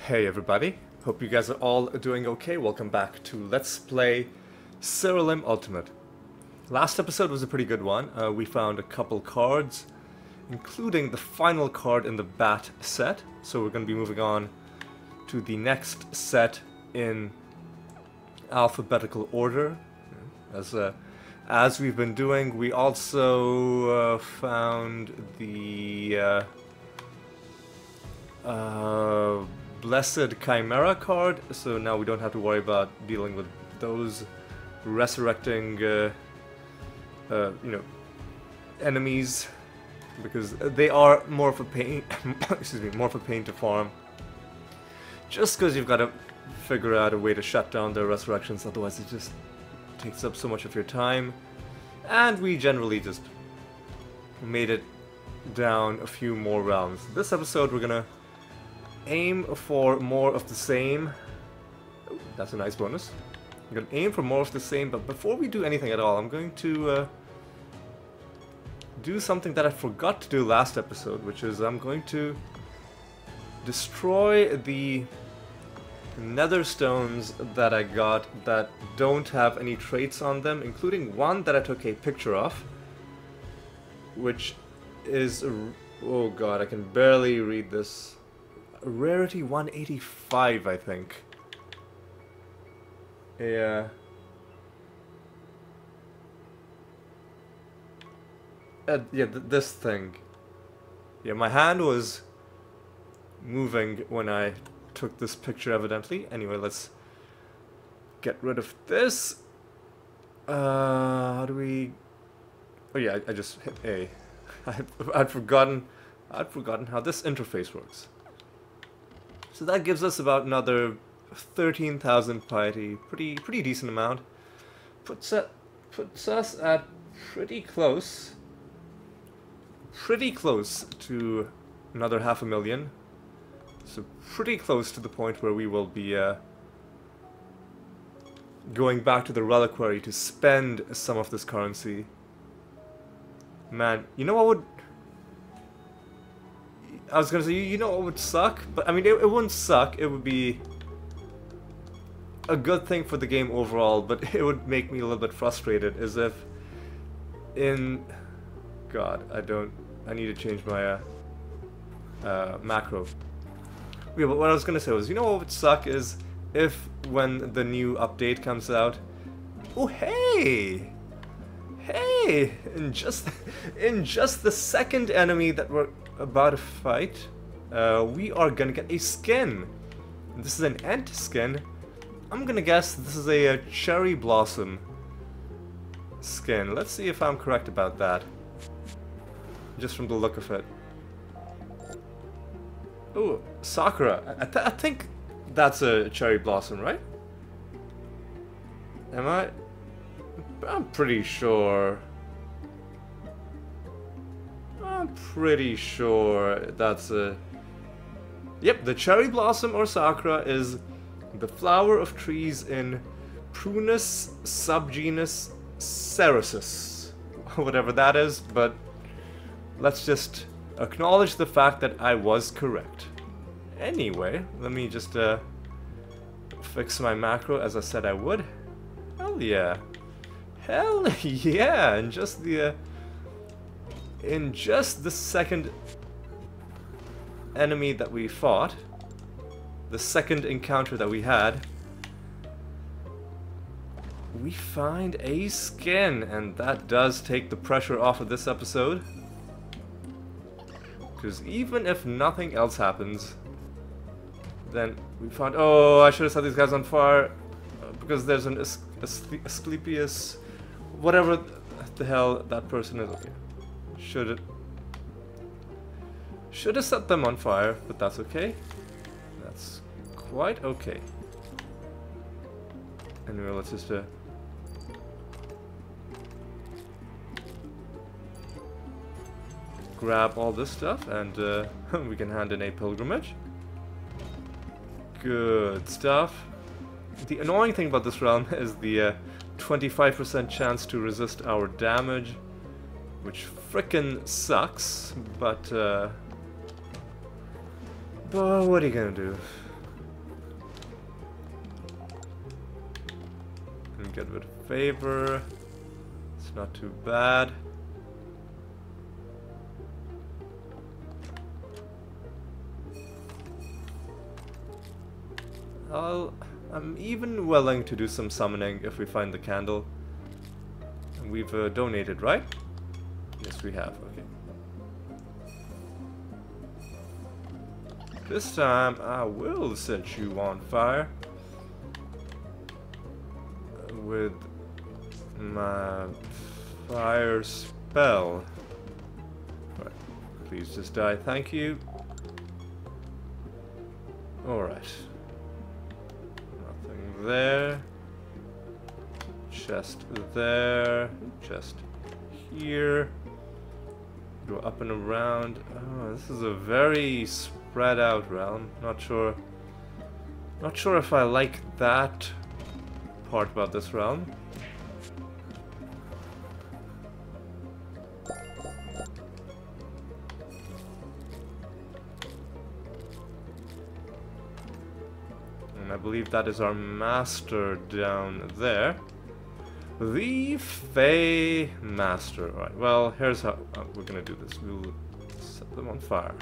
Hey everybody, hope you guys are all doing okay. Welcome back to Let's Play Siralim Ultimate. Last episode was a pretty good one. We found a couple cards, including the final card in the Bat set. So we're going to be moving on to the next set in alphabetical order. As we've been doing, we also found the Blessed Chimera card, so now we don't have to worry about dealing with those resurrecting, enemies, because they are more of a pain. Excuse me, more of a pain to farm. Just because you've got to figure out a way to shut down their resurrections, otherwise it just takes up so much of your time. And we generally just made it down a few more rounds. This episode we're gonna aim for more of the same. Oh, that's a nice bonus. I'm gonna aim for more of the same, but before we do anything at all, I'm going to do something that I forgot to do last episode, which is I'm going to destroy the nether stones that I got that don't have any traits on them, including one that I took a picture of, which is, oh god, I can barely read this. Rarity 185, I think. Yeah. This thing. Yeah, my hand was moving when I took this picture, evidently. Anyway, let's get rid of this. How do we... Oh yeah, I just hit A. I'd forgotten how this interface works. So that gives us about another 13,000 piety, pretty decent amount. Puts us at pretty close to another 500,000. So pretty close to the point where we will be going back to the reliquary to spend some of this currency. Man, you know what would... I was gonna say, you know what would suck? But I mean, it wouldn't suck, it would be a good thing for the game overall, but it would make me a little bit frustrated, as if in... God, I need to change my macro. Yeah, but what I was gonna say was, you know what would suck is if when the new update comes out... Oh, hey! Hey! In just the second enemy that we're about to fight, we are gonna get a skin. This is an ant skin. I'm gonna guess this is a cherry blossom skin. Let's see if I'm correct about that. Just from the look of it. Oh, Sakura. I think that's a cherry blossom, right? Am I? I'm pretty sure. I'm pretty sure that's a... Yep, the cherry blossom or Sakura is the flower of trees in Prunus subgenus Cerasus. Whatever that is, but let's just acknowledge the fact that I was correct. Anyway, let me just fix my macro as I said I would. Hell yeah. Hell yeah! And just the... In just the second enemy that we fought, the second encounter that we had, we find a skin, and that does take the pressure off of this episode. Because even if nothing else happens, then we found... Oh, I should have set these guys on fire, because there's an Asclepius... Whatever the hell that person is. Okay. Should have set them on fire, but that's okay. That's quite okay. Anyway, let's just grab all this stuff, and we can hand in a pilgrimage. Good stuff. The annoying thing about this realm is the 25% chance to resist our damage, which frickin' sucks, but what are you gonna do? get rid of favor. It's not too bad. I'm even willing to do some summoning if we find the candle. And we've donated, right? Yes, we have. Okay. This time, I will set you on fire with my fire spell. Right. Please just die. Thank you. Alright. Nothing there. Chest there. Chest here. Go up and around. Oh, this is a very spread out realm. Not sure if I like that part about this realm. And I believe that is our master down there. The Fey Master. Alright, well, here's how we're gonna do this. We'll set them on fire.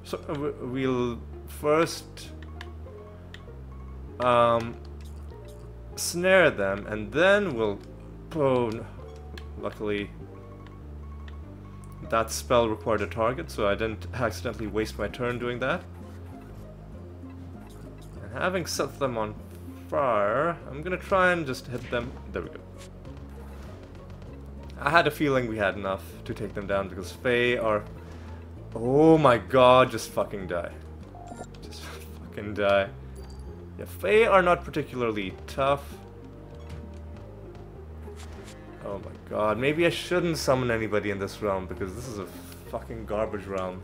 So, we'll first snare them, and then we'll... Oh, luckily that spell required a target, so I didn't accidentally waste my turn doing that. And having set them on fire, I'm gonna try and just hit them. There we go. I had a feeling we had enough to take them down because Fae are... Oh my god, just fucking die. Just fucking die. Yeah, Fae are not particularly tough. Oh my god, maybe I shouldn't summon anybody in this realm because this is a fucking garbage realm.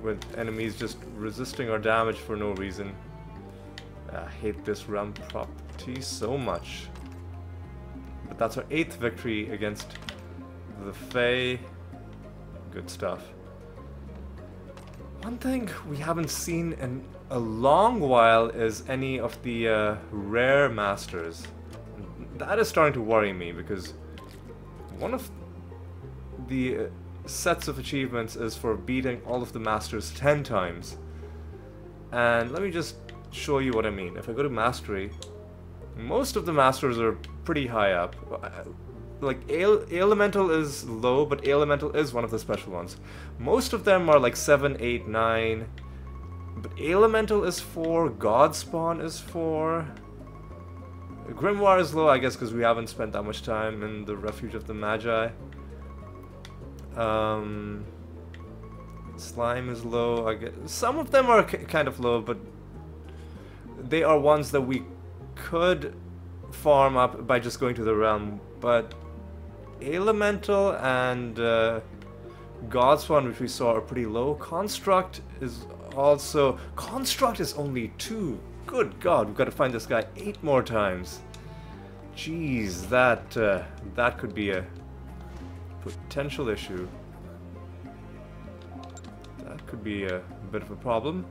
With enemies just resisting our damage for no reason. I hate this realm property so much. But that's our 8th victory against the Fae. Good stuff. One thing we haven't seen in a long while is any of the rare masters. That is starting to worry me because one of the sets of achievements is for beating all of the masters 10 times. And let me just show you what I mean. If I go to mastery, most of the masters are pretty high up. Like elemental is low, but elemental is one of the special ones. Most of them are like 7, 8, 9. But elemental is 4, Godspawn is 4. Grimoire is low, I guess, because we haven't spent that much time in the Refuge of the Magi. Slime is low, I guess. Some of them are kind of low, but they are ones that we could farm up by just going to the realm. But elemental and Godspawn, which we saw, are pretty low. Construct is also... Construct is only 2. Good god, we've got to find this guy 8 more times. Jeez, that could be a potential issue. That could be a bit of a problem.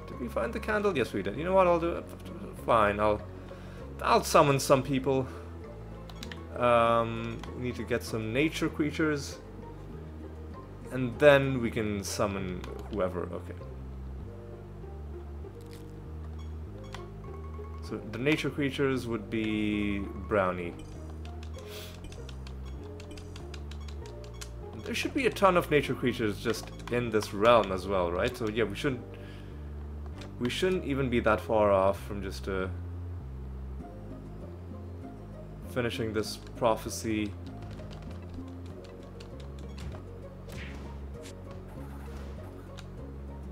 Did we find the candle? Yes, we did. You know what? I'll do it. Fine. I'll summon some people. We need to get some nature creatures, and then we can summon whoever. Okay. So the nature creatures would be Brownie. There should be a ton of nature creatures just in this realm as well, right? So yeah, we shouldn't even be that far off from just finishing this prophecy.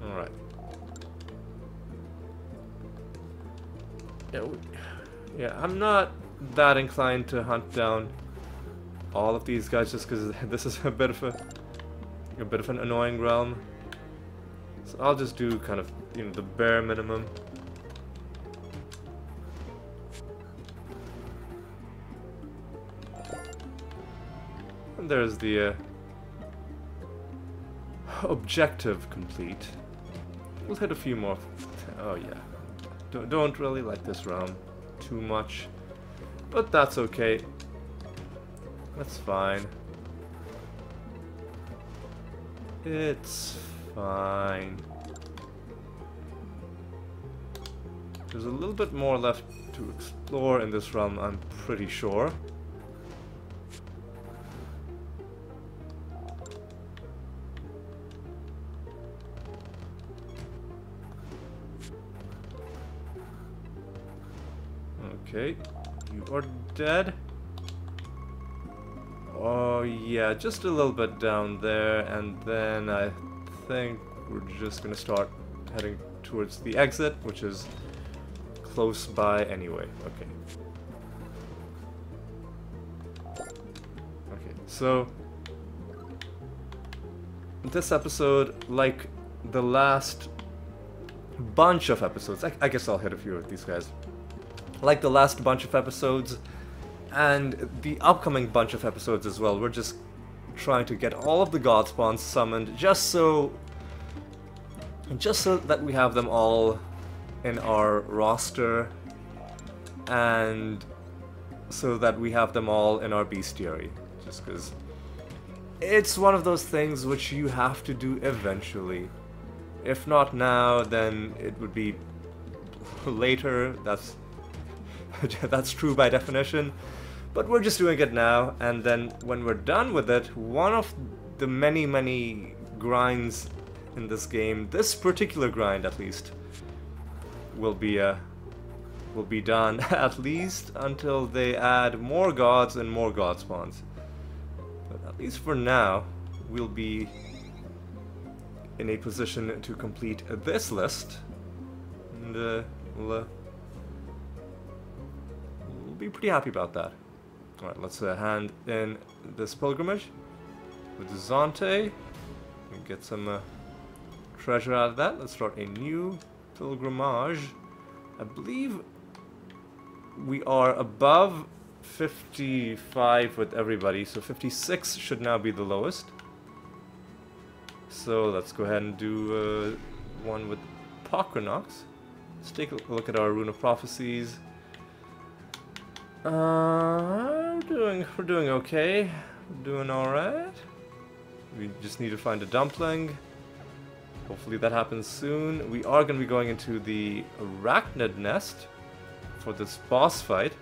All right. Yeah, I'm not that inclined to hunt down all of these guys just because this is a bit of an annoying realm. So I'll just do kind of, you know, the bare minimum. And there's the objective complete. We'll hit a few more. Oh yeah. Don't really like this realm too much. But that's okay. That's fine. It's fine. There's a little bit more left to explore in this realm, I'm pretty sure. Okay, you are dead. Oh yeah, just a little bit down there, and then I think we're just gonna start heading towards the exit, which is close by anyway. Okay. Okay, so this episode, like the last bunch of episodes, I guess I'll hit a few of these guys. Like the last bunch of episodes, and the upcoming bunch of episodes as well, we're just trying to get all of the god spawns summoned just so that we have them all in our roster, and so that we have them all in our bestiary, just because it's one of those things which you have to do eventually. If not now, then it would be later. That's true by definition, but we're just doing it now, and then when we're done with it, one of the many grinds in this game, this particular grind at least, will be done at least until they add more gods and more god spawns. But at least for now, we'll be in a position to complete this list, and we'll be pretty happy about that. Alright, let's hand in this pilgrimage with Zantai and get some treasure out of that. Let's start a new pilgrimage. I believe we are above 55 with everybody, so 56 should now be the lowest. So let's go ahead and do one with Pokrinox. Let's take a look at our Rune of Prophecies. We're doing okay. We're doing alright. We just need to find a dumpling. Hopefully that happens soon. We are going to be going into the Arachnid Nest for this boss fight.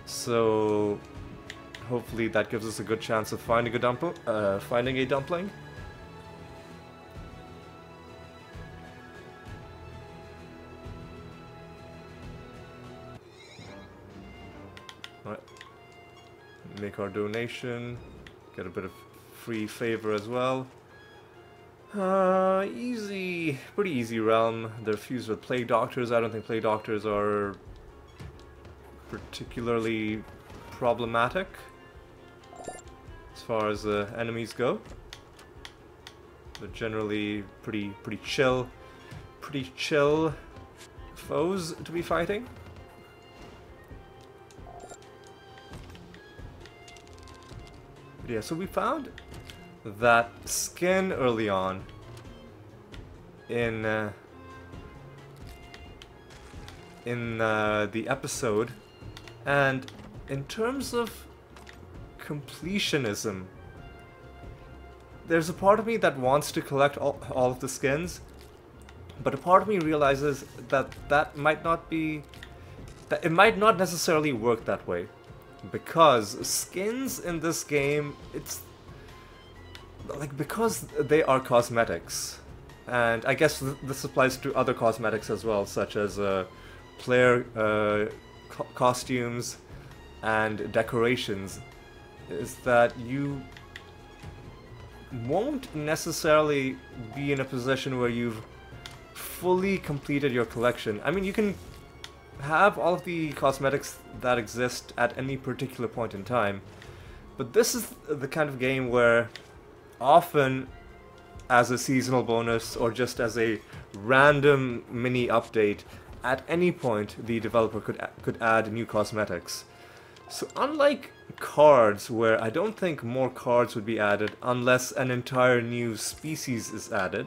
So hopefully that gives us a good chance of finding a dumpling. Alright. Make our donation. Get a bit of free favor as well. Easy. Pretty easy realm. They're fused with Plague Doctors. I don't think Plague Doctors are particularly problematic as far as enemies go. They're generally pretty chill foes to be fighting. But yeah, so we found that skin early on in the episode, and in terms of completionism, there's a part of me that wants to collect all of the skins, but a part of me realizes that it might not necessarily work that way, because skins in this game, it's like, because they are cosmetics, and I guess this applies to other cosmetics as well, such as player costumes and decorations, is that you won't necessarily be in a position where you've fully completed your collection. I mean, you can have all of the cosmetics that exist at any particular point in time, but this is the kind of game where often, as a seasonal bonus or just as a random mini update, at any point the developer could add new cosmetics. So unlike cards, where I don't think more cards would be added unless an entire new species is added,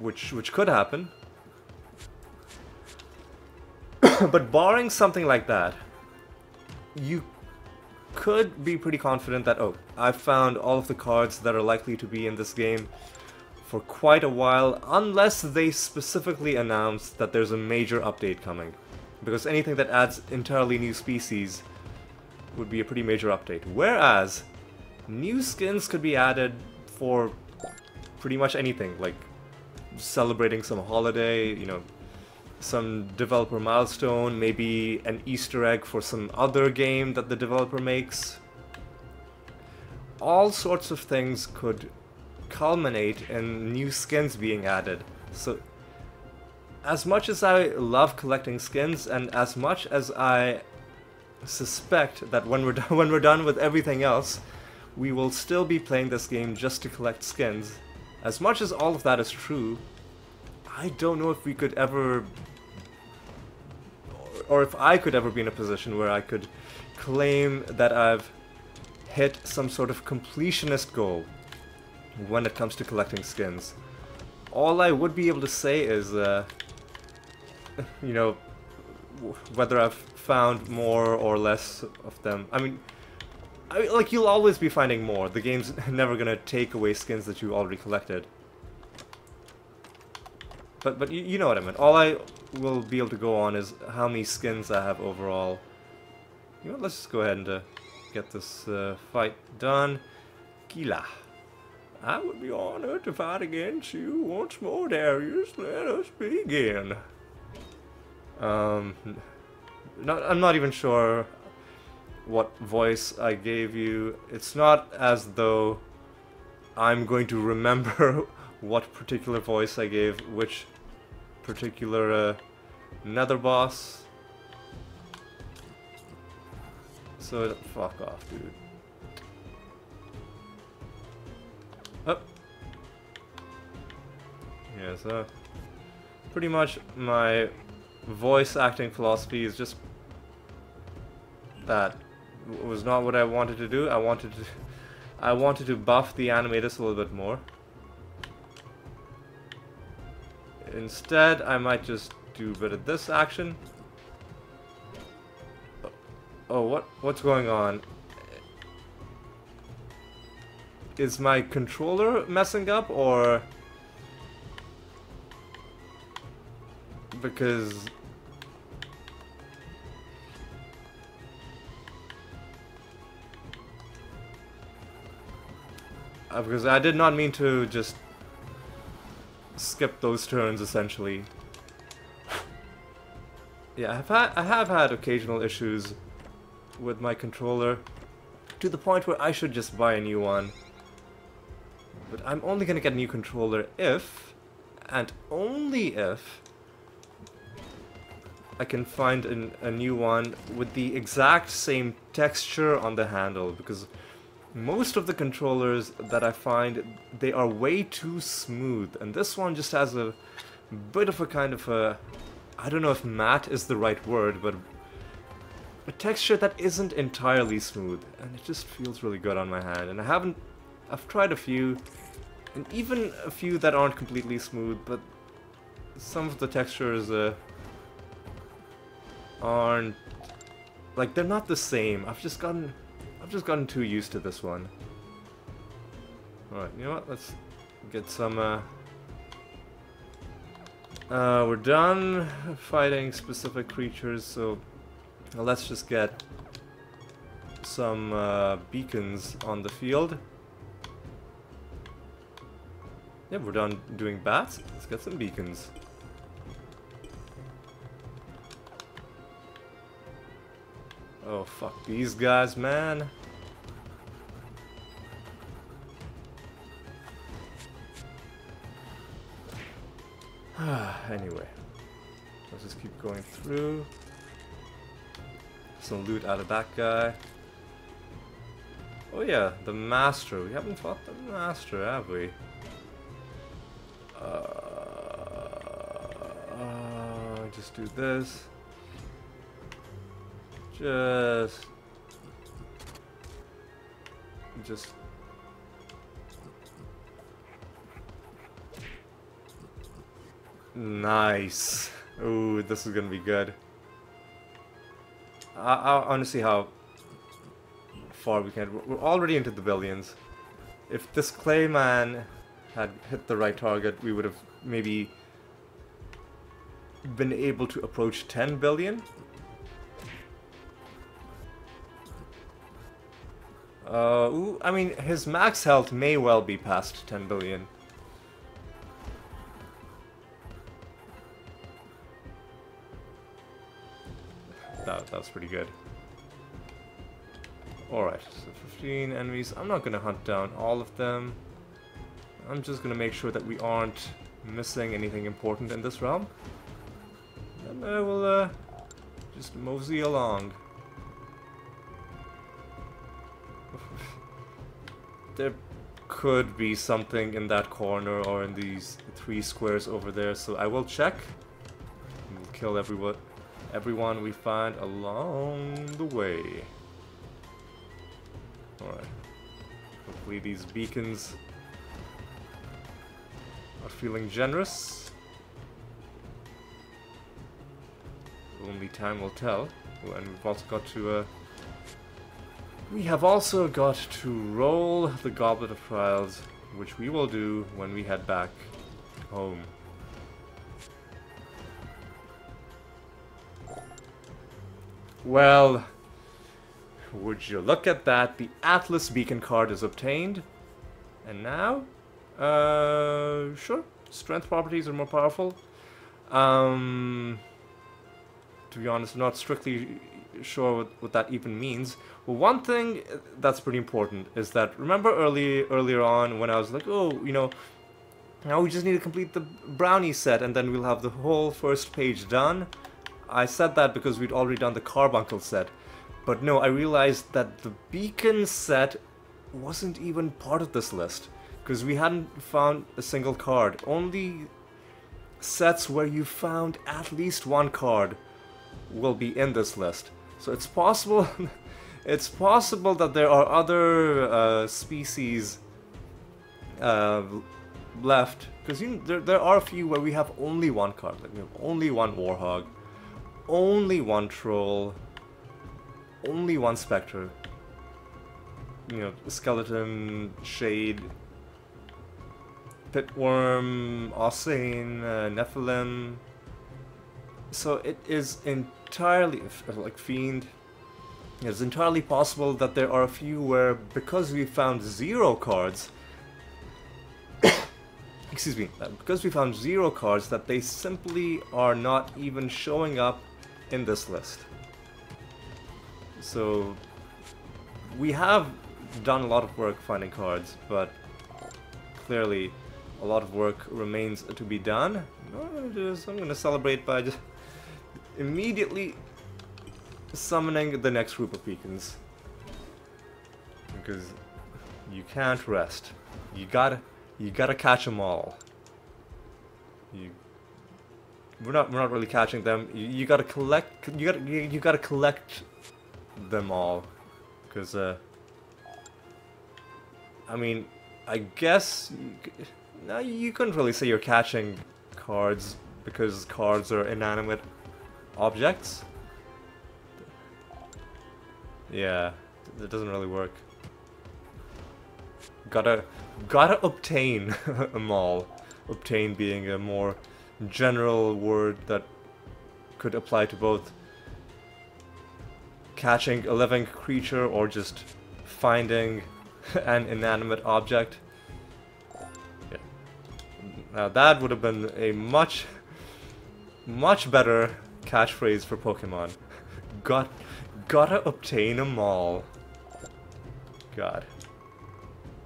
which could happen. But barring something like that, you could be pretty confident that, oh, I've found all of the cards that are likely to be in this game for quite a while, unless they specifically announce that there's a major update coming. Because anything that adds entirely new species would be a pretty major update. Whereas, new skins could be added for pretty much anything, like celebrating some holiday, you know, some developer milestone, maybe an Easter egg for some other game that the developer makes. All sorts of things could culminate in new skins being added. So, as much as I love collecting skins, and as much as I suspect that when we're done with everything else, we will still be playing this game just to collect skins. As much as all of that is true, I don't know if we could ever, or if I could ever be in a position where I could claim that I've hit some sort of completionist goal when it comes to collecting skins. All I would be able to say is, you know, whether I've found more or less of them. I mean, like, you'll always be finding more. The game's never gonna take away skins that you already collected. But you know what I meant. All I will be able to go on is how many skins I have overall. You know what, let's just go ahead and get this fight done. Kila. I would be honored to fight against you once more, Darius. Let us begin. I'm not even sure what voice I gave you. It's not as though I'm going to remember what particular voice I gave which particular nether boss. So fuck off, dude. Oh. Yeah, so pretty much my voice acting philosophy is just that was not what I wanted to do. I wanted to buff the animators a little bit more. Instead, I might just do a bit of this action. Oh, what's going on? Is my controller messing up, or because I did not mean to just skip those turns, essentially. Yeah, I have had occasional issues with my controller, to the point where I should just buy a new one. But I'm only gonna get a new controller if, and only if, I can find a new one with the exact same texture on the handle, because most of the controllers that I find, they are way too smooth, and this one just has a bit of a kind of a, I don't know if matte is the right word, but a texture that isn't entirely smooth, and it just feels really good on my hand. And I've tried a few, and even a few that aren't completely smooth, but some of the textures aren't, like, they're not the same. I've just gotten too used to this one. Alright, you know what? Let's get some, we're done fighting specific creatures, so let's just get some, beacons on the field. Yeah, we're done doing bats. Let's get some beacons. Oh, fuck these guys, man. Anyway, let's just keep going through. Some loot out of that guy. Oh yeah, the master. We haven't fought the master, have we? Just do this. Just nice. Ooh, this is gonna be good. I want to see how far we can. We're already into the billions. If this Clayman had hit the right target, we would have maybe been able to approach 10 billion. Ooh, I mean, his max health may well be past 10 billion. That's pretty good. Alright, so 15 enemies. I'm not going to hunt down all of them. I'm just going to make sure that we aren't missing anything important in this realm. And I will just mosey along. There could be something in that corner or in these 3 squares over there, so I will check. We'll kill everyone we find along the way. Alright. Hopefully these beacons are feeling generous. Only time will tell. Oh, and we've also got to we have also got to roll the Goblet of Trials, which we will do when we head back home. Well, would you look at that, the Atlas Beacon card is obtained. And now, sure, strength properties are more powerful. To be honest, I'm not strictly sure what that even means. Well, one thing that's pretty important is that, remember earlier on when I was like, oh, you know, now we just need to complete the brownie set and then we'll have the whole first page done. I said that because we'd already done the carbuncle set. But no, I realized that the beacon set wasn't even part of this list. Because we hadn't found a single card. Only sets where you found at least one card will be in this list. So it's possible it's possible that there are other species left. Because there are a few where we have only one card. Like we have only one Warhog, only one Troll, only one Spectre. You know, Skeleton, Shade, Pitworm, Osane, Nephilim. So it is entirely, like Fiend, it's entirely possible that there are a few where, because we found 0 cards, excuse me, because we found 0 cards, that they simply are not even showing up in this list. So we have done a lot of work finding cards, but clearly a lot of work remains to be done. I'm gonna celebrate by just immediately summoning the next group of beacons, because you can't rest. You gotta catch them all. We're not really catching them. You gotta collect. You gotta collect them all, because I mean, I guess no, you couldn't really say you're catching cards because cards are inanimate objects. Yeah, it doesn't really work. Gotta obtain them all. Obtain being a more general word that could apply to both catching a living creature or just finding an inanimate object. Yeah. Now that would have been a much better catchphrase for Pokemon. Gotta obtain them all. God.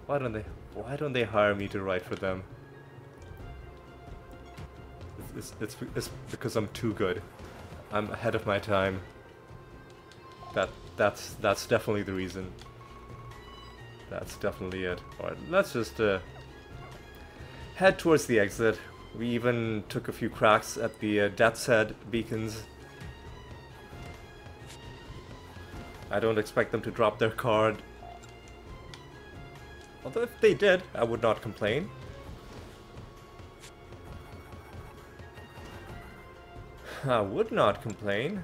Why don't they hire me to write for them? It's because I'm too good. I'm ahead of my time. That's definitely the reason. That's definitely it. Alright, let's just head towards the exit. We even took a few cracks at the Death's Head beacons. I don't expect them to drop their card. Although if they did, I would not complain. I would not complain.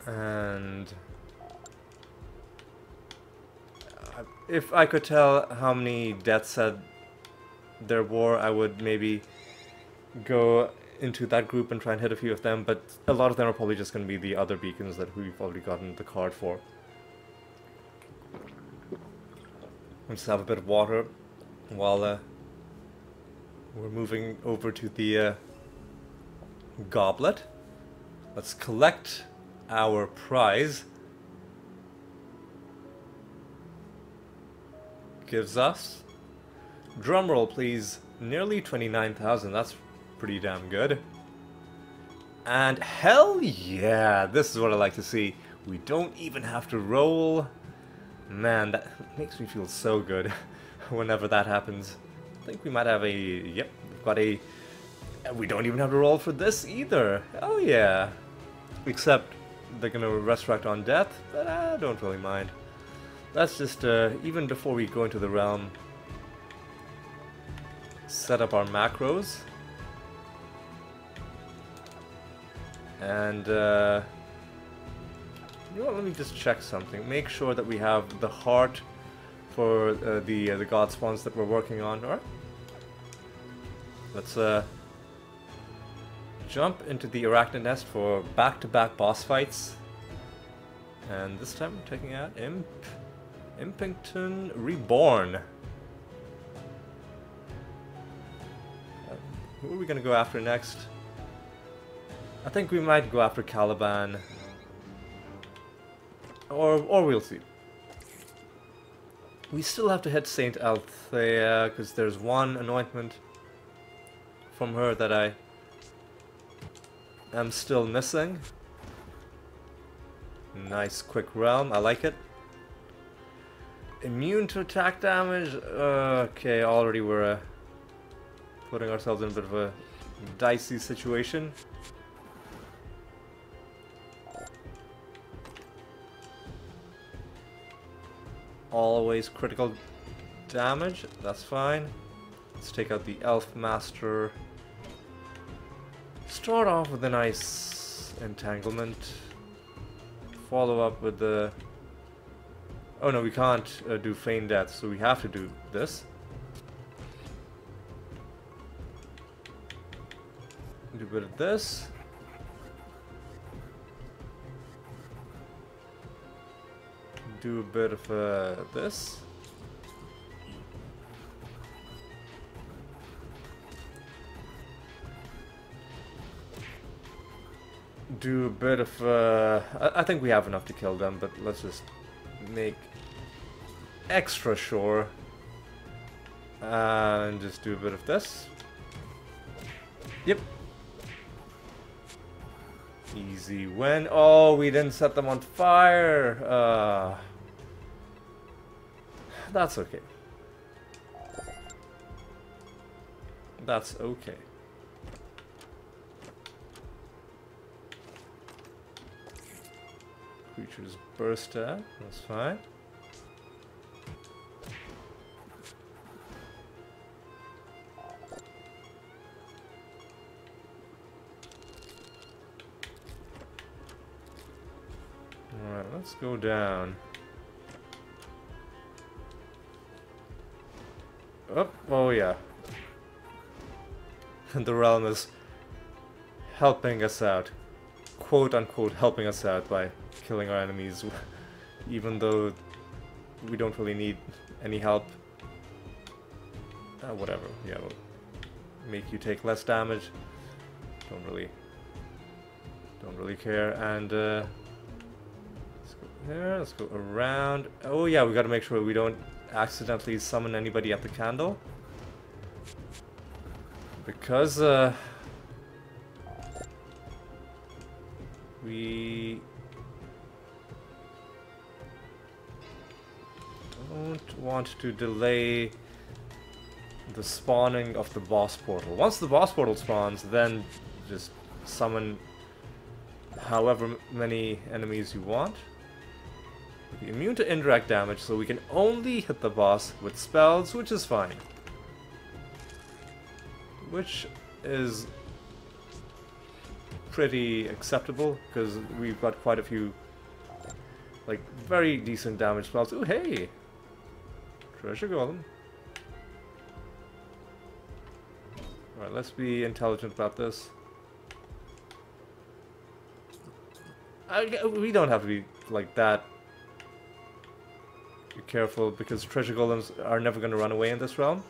And if I could tell how many deaths there were, I would maybe go into that group and try and hit a few of them, but a lot of them are probably just going to be the other beacons that we've already gotten the card for. Let's have a bit of water while we're moving over to the goblet. Let's collect our prize. Gives us, drumroll please, nearly 29,000. That's pretty damn good. And hell yeah, this is what I like to see. We don't even have to roll. Man, that makes me feel so good whenever that happens. I think we might have a, yep, we've got a, we don't even have to roll for this either. Oh yeah. Except they're gonna resurrect on death, but I don't really mind. Let's just, even before we go into the realm, set up our macros. And, you know what, let me just check something. Make sure that we have the heart for the god spawns that we're working on. Alright. Let's jump into the Arachnid Nest for back-to-back boss fights. And this time we're taking out Impington Reborn. Who are we gonna go after next? I think we might go after Caliban. Or we'll see. We still have to hit Saint Althea, because there's one anointment from her that I am still missing. Nice quick realm, I like it. Immune to attack damage? Okay, already we're putting ourselves in a bit of a dicey situation. Always critical damage, that's fine. Let's take out the Elf Master. Start off with a nice entanglement. Follow up with the... Oh no, we can't do feign death, so we have to do this. Do a bit of this. Do a bit of this. Do a bit of I think we have enough to kill them, but let's just make extra sure and just do a bit of this. Yep. Easy win. Oh, we didn't set them on fire. That's okay. That's okay. Creatures burst out. That's fine. Alright, let's go down. Oh yeah. The realm is helping us out. Quote unquote helping us out by killing our enemies, even though we don't really need any help. Whatever, yeah, we'll make you take less damage. Don't really care. And let's go here, let's go around. Oh yeah, we gotta make sure we don't accidentally summon anybody at the candle. Because we don't want to delay the spawning of the boss portal. Once the boss portal spawns, then just summon however many enemies you want. Be immune to indirect damage, so we can only hit the boss with spells, which is fine. Which is pretty acceptable because we've got quite a few, like, very decent damage spells. Ooh, hey! Treasure Golem. Alright, let's be intelligent about this. We don't have to be, like, that careful because treasure golems are never going to run away in this realm.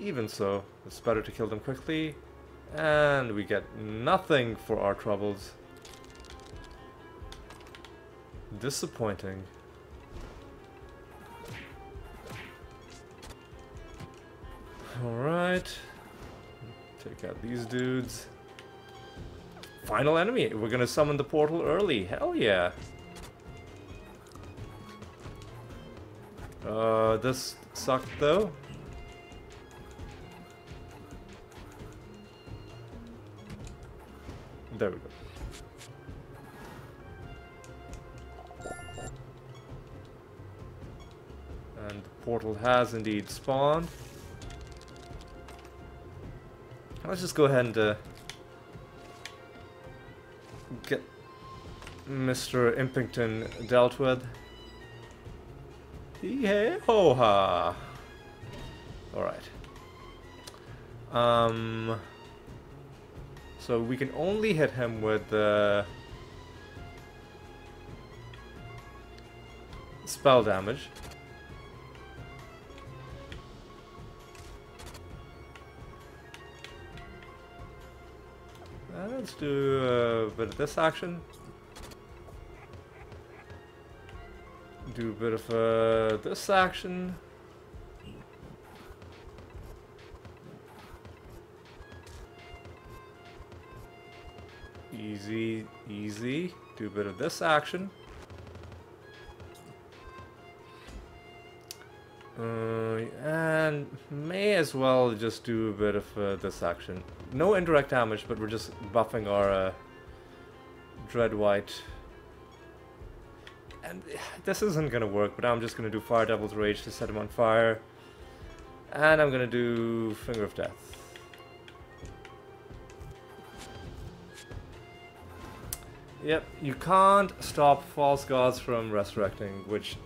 Even so, it's better to kill them quickly. And we get nothing for our troubles. Disappointing. Alright. Take out these dudes. Final enemy. We're gonna summon the portal early. Hell yeah. This sucked though. There we go. And the portal has indeed spawned. Let's just go ahead and get Mr. Impington dealt with. Hee-hey-ho-ha! Alright. So we can only hit him with spell damage. Let's do a bit of this action. Do a bit of this action. Easy, easy. Do a bit of this action. And may as well just do a bit of this action. No indirect damage, but we're just buffing our Dread White. And this isn't gonna work, but I'm just gonna do Fire Devil's Rage to set him on fire. And I'm gonna do Finger of Death. Yep, you can't stop false gods from resurrecting, which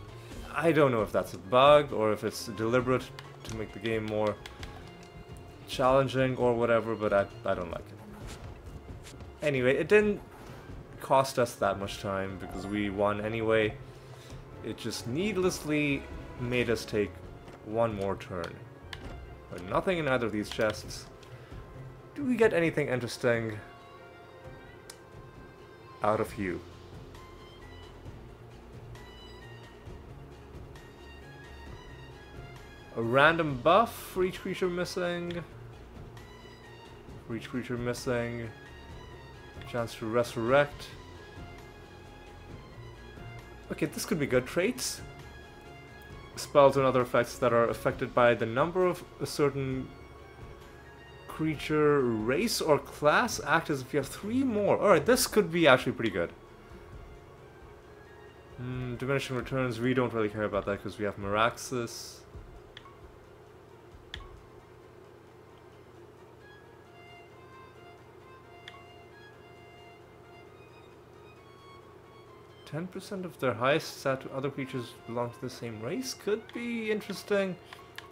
I don't know if that's a bug or if it's deliberate to make the game more challenging or whatever, but I don't like it. Anyway, it didn't cost us that much time because we won anyway. It just needlessly made us take one more turn. But nothing in either of these chests. Do we get anything interesting out of you? A random buff for each creature missing. For each creature missing. A chance to resurrect. Okay, this could be good. Traits. Spells and other effects that are affected by the number of a certain creature, race, or class act as if you have 3 more. Alright, this could be actually pretty good. Diminishing returns, we don't really care about that because we have Meraxis. %% of their highest stat to other creatures belong to the same race could be interesting,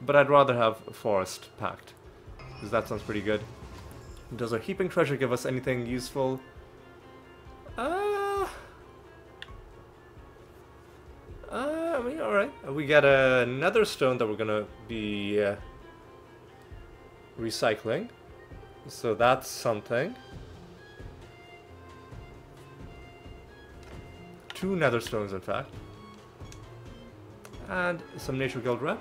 but I'd rather have a Forest Pact, because that sounds pretty good. Does our Heaping Treasure give us anything useful? I mean, alright. We got a Nether Stone that we're gonna be recycling, so that's something. 2 Nether Stones, in fact. And some Nature Guild rep.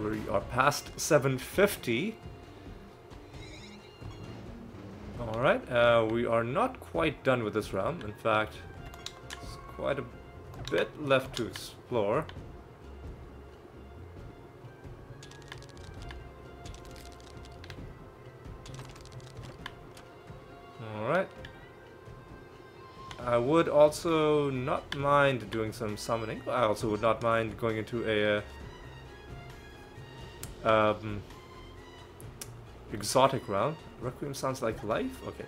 We are past 750. Alright, we are not quite done with this round. In fact, there's quite a bit left to explore. Alright. I would also not mind doing some summoning. I also would not mind going into a exotic round. Requiem sounds like life? Okay.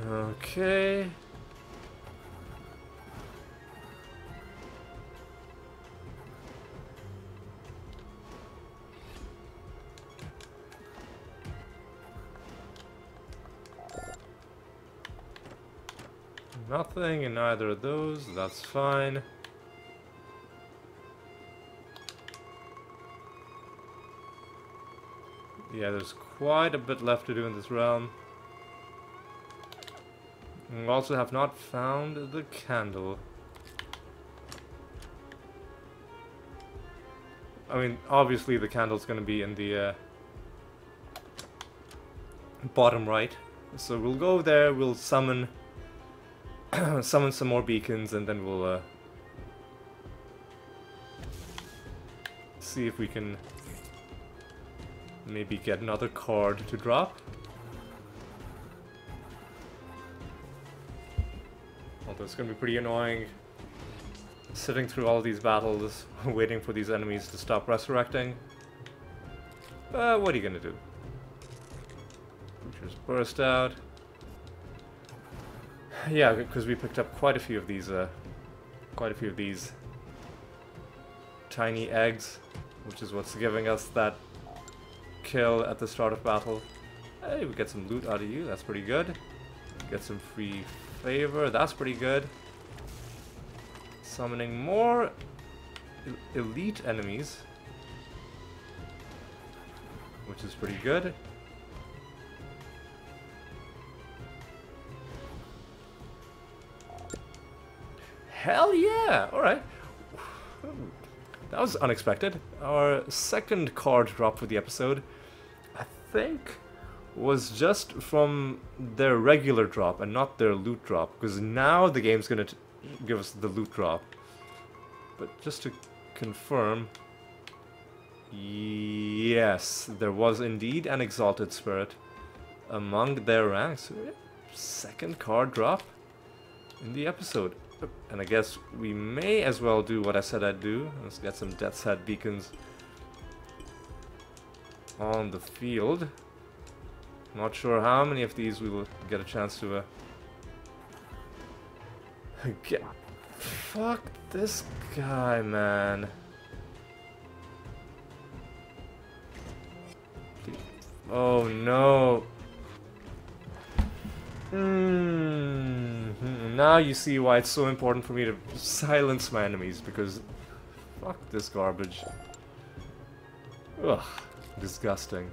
Okay. Nothing in either of those, that's fine. Yeah, there's quite a bit left to do in this realm. We also have not found the candle. I mean, obviously the candle's gonna be in the bottom right. So we'll go there, we'll summon summon some more beacons, and then we'll see if we can maybe get another card to drop. Although it's gonna be pretty annoying sitting through all these battles, waiting for these enemies to stop resurrecting. What are you gonna do? Creatures burst out. Yeah, because we picked up quite a few of these tiny eggs, which is what's giving us that kill at the start of battle. Hey, we get some loot out of you, that's pretty good. Get some free favor, that's pretty good. Summoning more elite enemies, which is pretty good. Hell yeah! Alright. That was unexpected. Our second card drop for the episode, I think, was just from their regular drop and not their loot drop, because now the game's gonna give us the loot drop. But just to confirm, yes, there was indeed an exalted spirit among their ranks. Second card drop in the episode. And I guess we may as well do what I said I'd do. Let's get some Death's Head beacons on the field. Not sure how many of these we will get a chance to get. Fuck this guy, man. Oh no. Now you see why it's so important for me to silence my enemies, because fuck this garbage. Ugh, disgusting.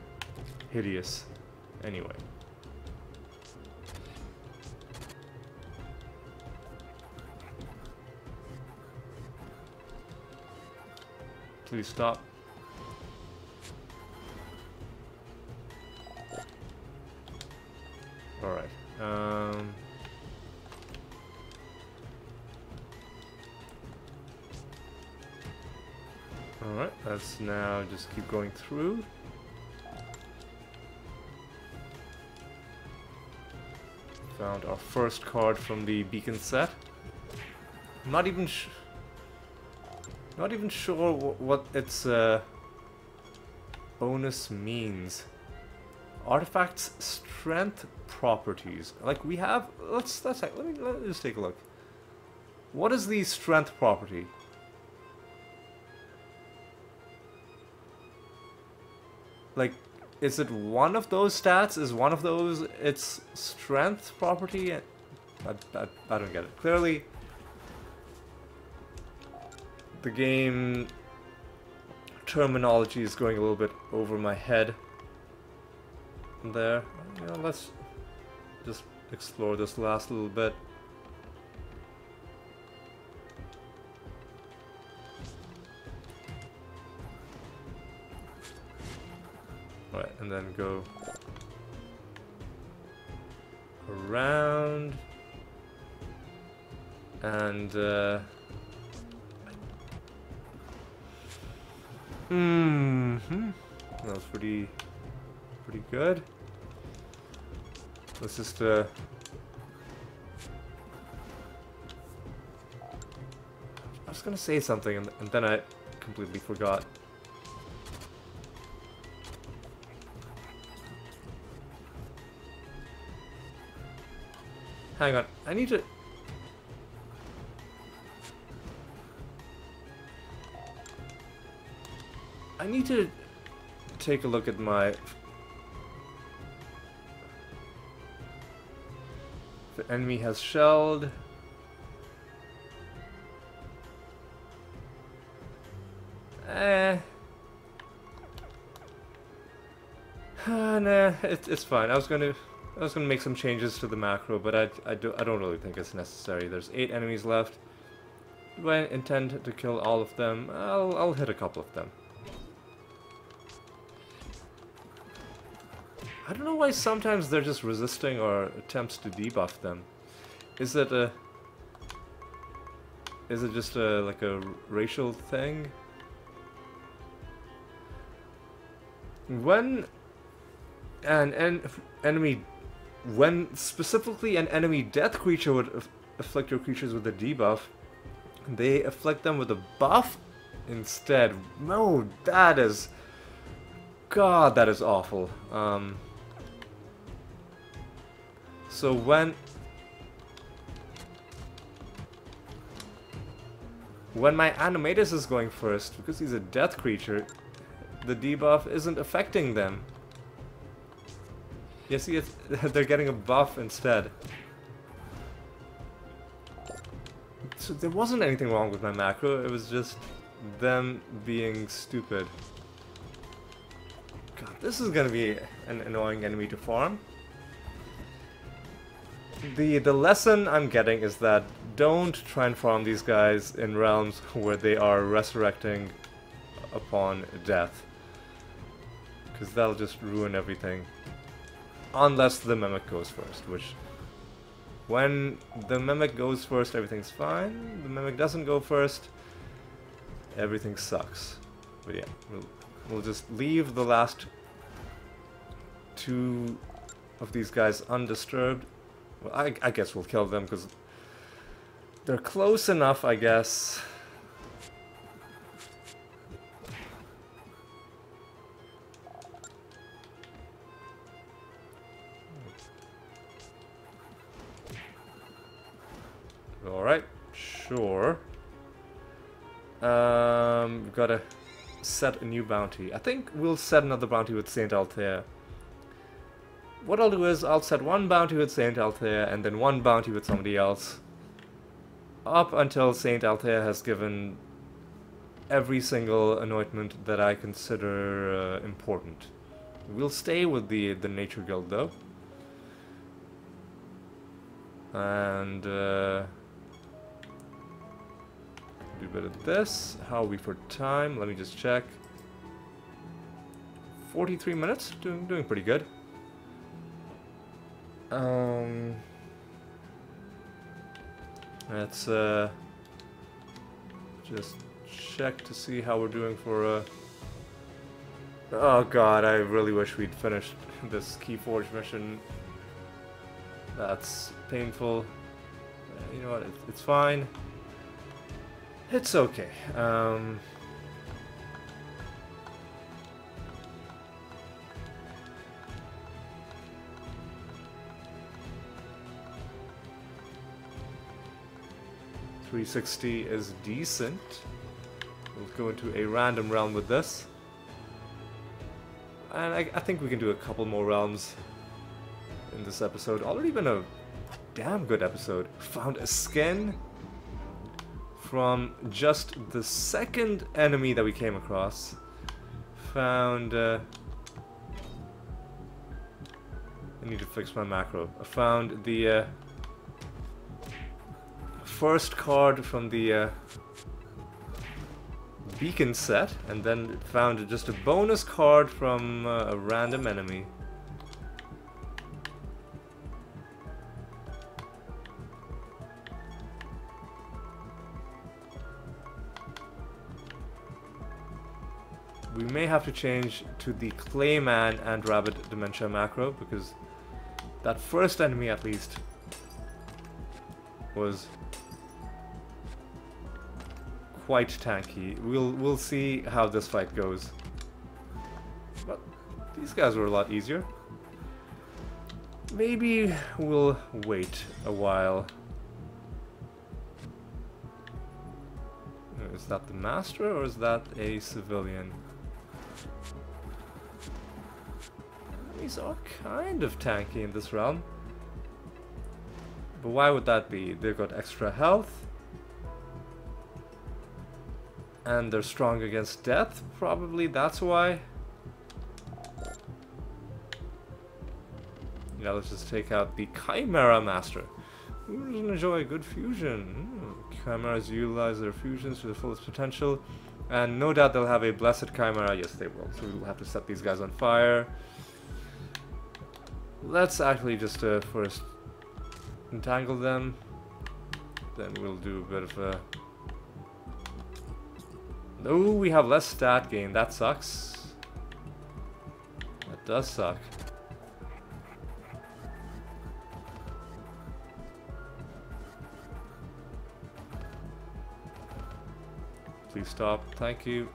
Hideous. Anyway. Please stop. Alright. Alright, let's now just keep going through. Found our first card from the beacon set. I'm not even sure what its bonus means. Artifacts strength properties. Like we have, let's let me just take a look. What is the strength property? Like, is it one of those stats? Is one of those its strength property? I don't get it. Clearly, the game terminology is going a little bit over my head. There. You know, let's just explore this last little bit. Alright, and then go around and that was pretty good. Let's just gonna say something and then I completely forgot. Hang on, I need to... take a look at my... The enemy has shelled. Nah, it's fine. I was gonna make some changes to the macro, but I don't really think it's necessary. There's 8 enemies left. Do I intend to kill all of them? I'll hit a couple of them. I don't know why sometimes they're just resisting or attempts to debuff them. Is it just like a racial thing? When specifically an enemy death creature would afflict your creatures with a debuff, they afflict them with a buff instead. No, that is... God, that is awful. So when my Animatus is going first, because he's a death creature, the debuff isn't affecting them. You see, they're getting a buff instead. So there wasn't anything wrong with my macro, it was just them being stupid. God, this is gonna be an annoying enemy to farm. The lesson I'm getting is that don't try and farm these guys in realms where they are resurrecting upon death, because that'll just ruin everything. Unless the Mimic goes first, which... When the Mimic goes first, everything's fine. The Mimic doesn't go first, everything sucks. But yeah, we'll just leave the last 2 of these guys undisturbed. Well, I guess we'll kill them, because they're close enough, I guess. Alright, sure. Gotta set a new bounty. I think we'll set another bounty with Saint Althea. What I'll do is I'll set 1 bounty with Saint Althea and then 1 bounty with somebody else. Up until Saint Althea has given every single anointment that I consider important. We'll stay with the Nature Guild though. And do a bit of this. How are we for time? Let me just check. 43 minutes? Doing pretty good. Let's just check to see how we're doing for oh god, I really wish we'd finished this Keyforge mission. That's painful. You know what, it's fine. It's okay. 360 is decent. We'll go into a random realm with this. And I think we can do a couple more realms in this episode. Already been a damn good episode. Found a skin from just the second enemy that we came across. Found... I need to fix my macro. I found the first card from the beacon set, and then found just a bonus card from a random enemy. We may have to change to the Clayman and Rabbit Dementia macro, because that first enemy at least was quite tanky. We'll see how this fight goes. But these guys were a lot easier. Maybe we'll wait a while. Is that the master or is that a civilian? These are kind of tanky in this realm. But why would that be? They've got extra health. And they're strong against death. Probably that's why. Yeah, let's just take out the Chimera Master. Who doesn't enjoy a good fusion? Chimeras utilize their fusions to the fullest potential. And no doubt they'll have a Blessed Chimera. Yes, they will. So we'll have to set these guys on fire. Let's actually just first entangle them. Then we'll do a bit of a... Oh, we have less stat gain. That sucks. That does suck. Please stop. Thank you.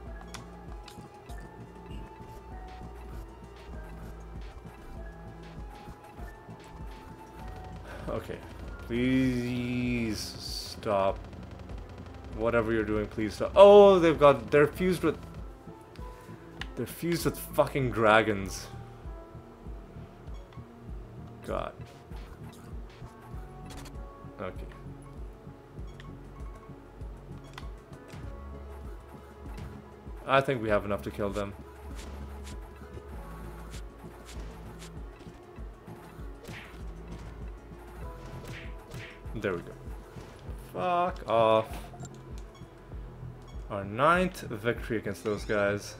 Okay. Please stop. Whatever you're doing, please stop. Oh, they're fused with fucking dragons. God. Okay. I think we have enough to kill them. There we go. Fuck off. Our 9th victory against those guys.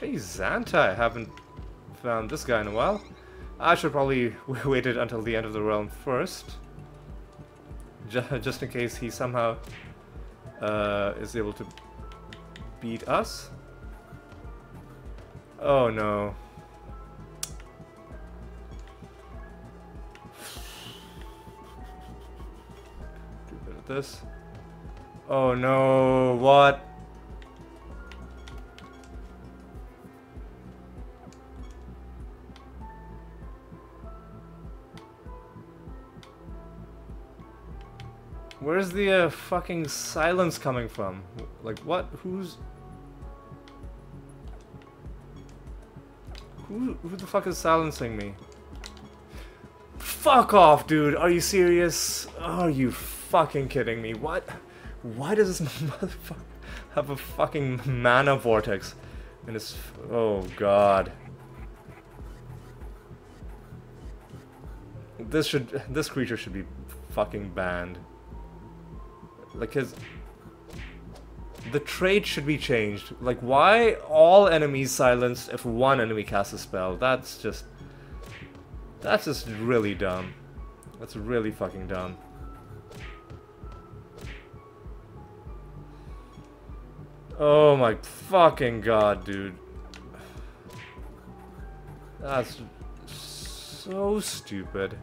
Hey Zantai, I haven't found this guy in a while. I should probably waited until the end of the realm first. Just in case he somehow is able to beat us. Oh no. Do a bit of this. Oh no, what? Where's the fucking silence coming from? Like what? Who the fuck is silencing me? Fuck off, dude. Are you serious? Are you fucking kidding me? What? Why does this motherfucker have a fucking mana vortex in his... Oh god. This creature should be fucking banned. Like the trait should be changed. Like, why all enemies silenced if one enemy casts a spell? That's just really dumb. That's really fucking dumb. Oh my fucking god, dude. That's so stupid.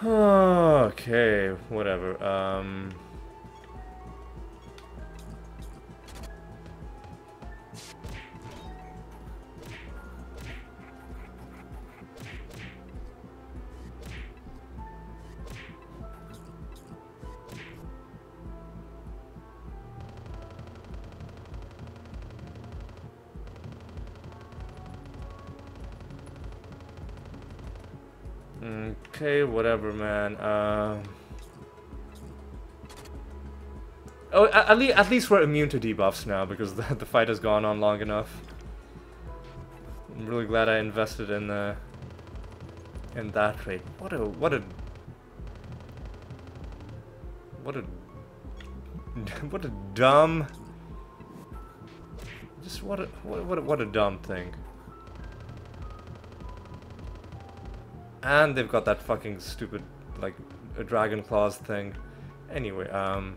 Okay, whatever. Okay, whatever, man. Oh, at least we're immune to debuffs now because the fight has gone on long enough. I'm really glad I invested in that trait. What a Just what a dumb thing. And they've got that fucking stupid, like, a dragon claws thing. Anyway, I'm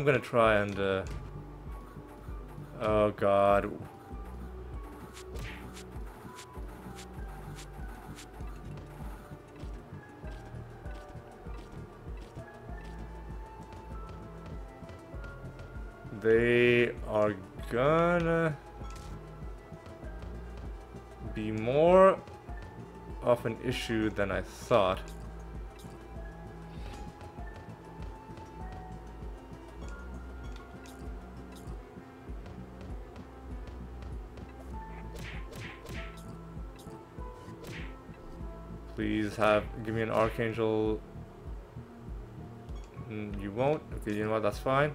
gonna try and, oh god. They are gonna be more of an issue than I thought. Please give me an Archangel. You won't? Okay, you know what, that's fine.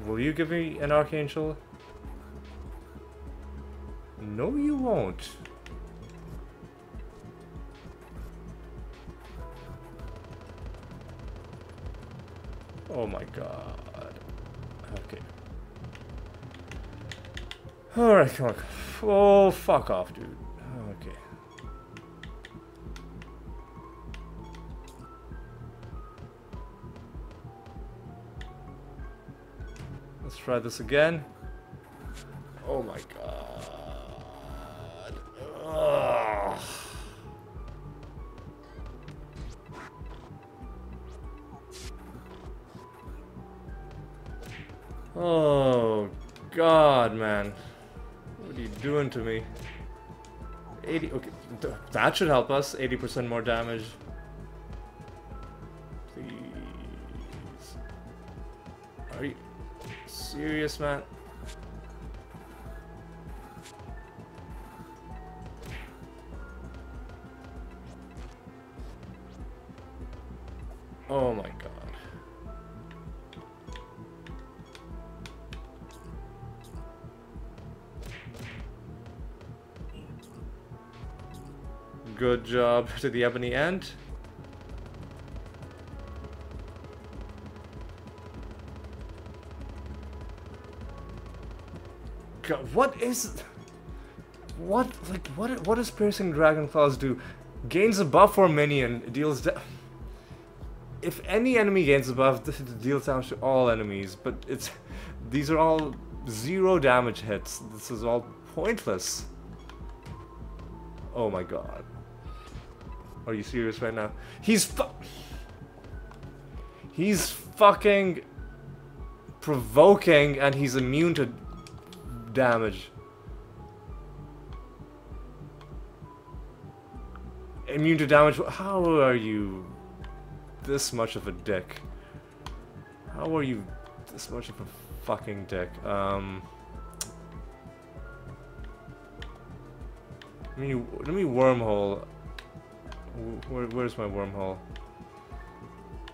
Will you give me an Archangel? No, you won't. Oh my god. Okay. Alright, come on. Oh, fuck off, dude. Okay. Let's try this again. Oh my god. Ugh. Oh god, man. What are you doing to me? 80, okay, that should help us. 80% more damage. Please. Are you serious, man? Oh my god. Good job to the Ebony Ant. God, what does piercing dragon claws do? Gains a buff for a minion, deals if any enemy gains a buff, this deals damage to all enemies, but these are all 0 damage hits. This is all pointless. Oh my god. Are you serious right now? He's fucking provoking and he's immune to damage. Immune to damage? How are you this much of a dick? How are you this much of a fucking dick? Let me wormhole. Where's my wormhole?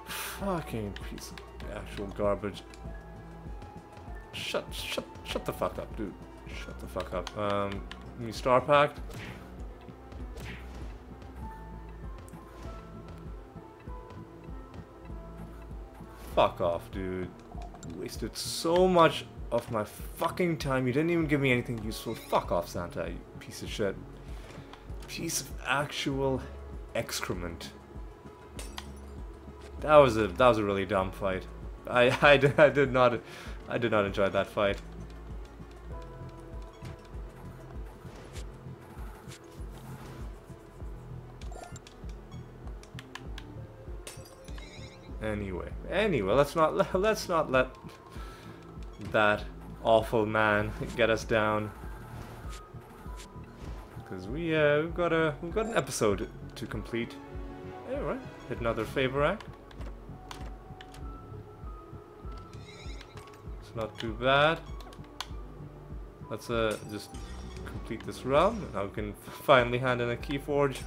Fucking piece of actual garbage. Shut the fuck up, dude. Shut the fuck up. Give me star pack. Fuck off, dude. You wasted so much of my fucking time. You didn't even give me anything useful. Fuck off, Santa, you piece of shit. Piece of actual excrement. That was a really dumb fight. I did not enjoy that fight. Anyway, let's not let that awful man get us down. Because we've got an episode to complete. Alright, hit another favor act. It's not too bad. Let's just complete this realm, and now we can finally hand in a keyforge.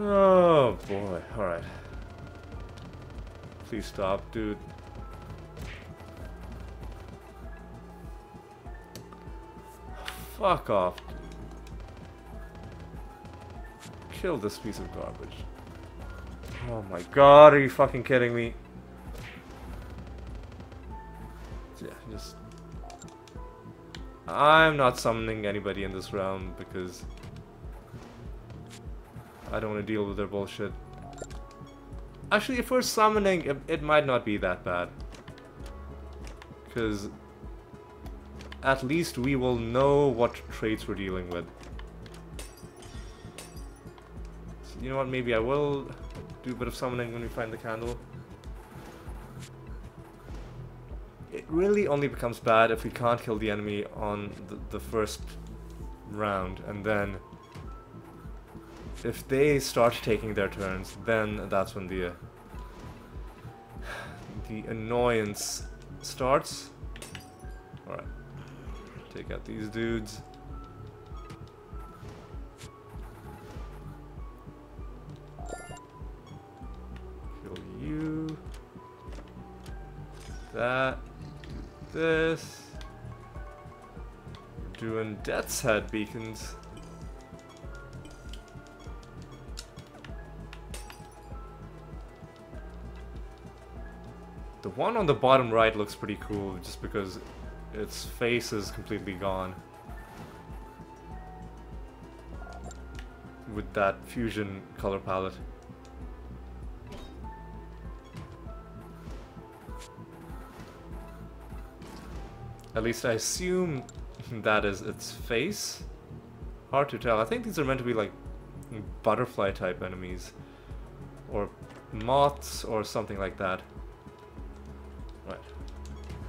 Oh boy, alright. Please stop, dude. Fuck off. kill this piece of garbage. Oh my god, are you fucking kidding me? Yeah, just... I'm not summoning anybody in this realm because I don't want to deal with their bullshit. Actually, if we're summoning, it might not be that bad. Because at least we will know what traits we're dealing with. So, you know what, maybe I will do a bit of summoning when we find the candle. It really only becomes bad if we can't kill the enemy on the first round, and then if they start taking their turns, then that's when the annoyance starts. Alright. Take out these dudes. Kill you. That. This. We're doing Death's Head beacons. The one on the bottom right looks pretty cool just because its face is completely gone. With that fusion color palette. At least I assume that is its face. Hard to tell. I think these are meant to be like butterfly type enemies. Or moths or something like that. Right.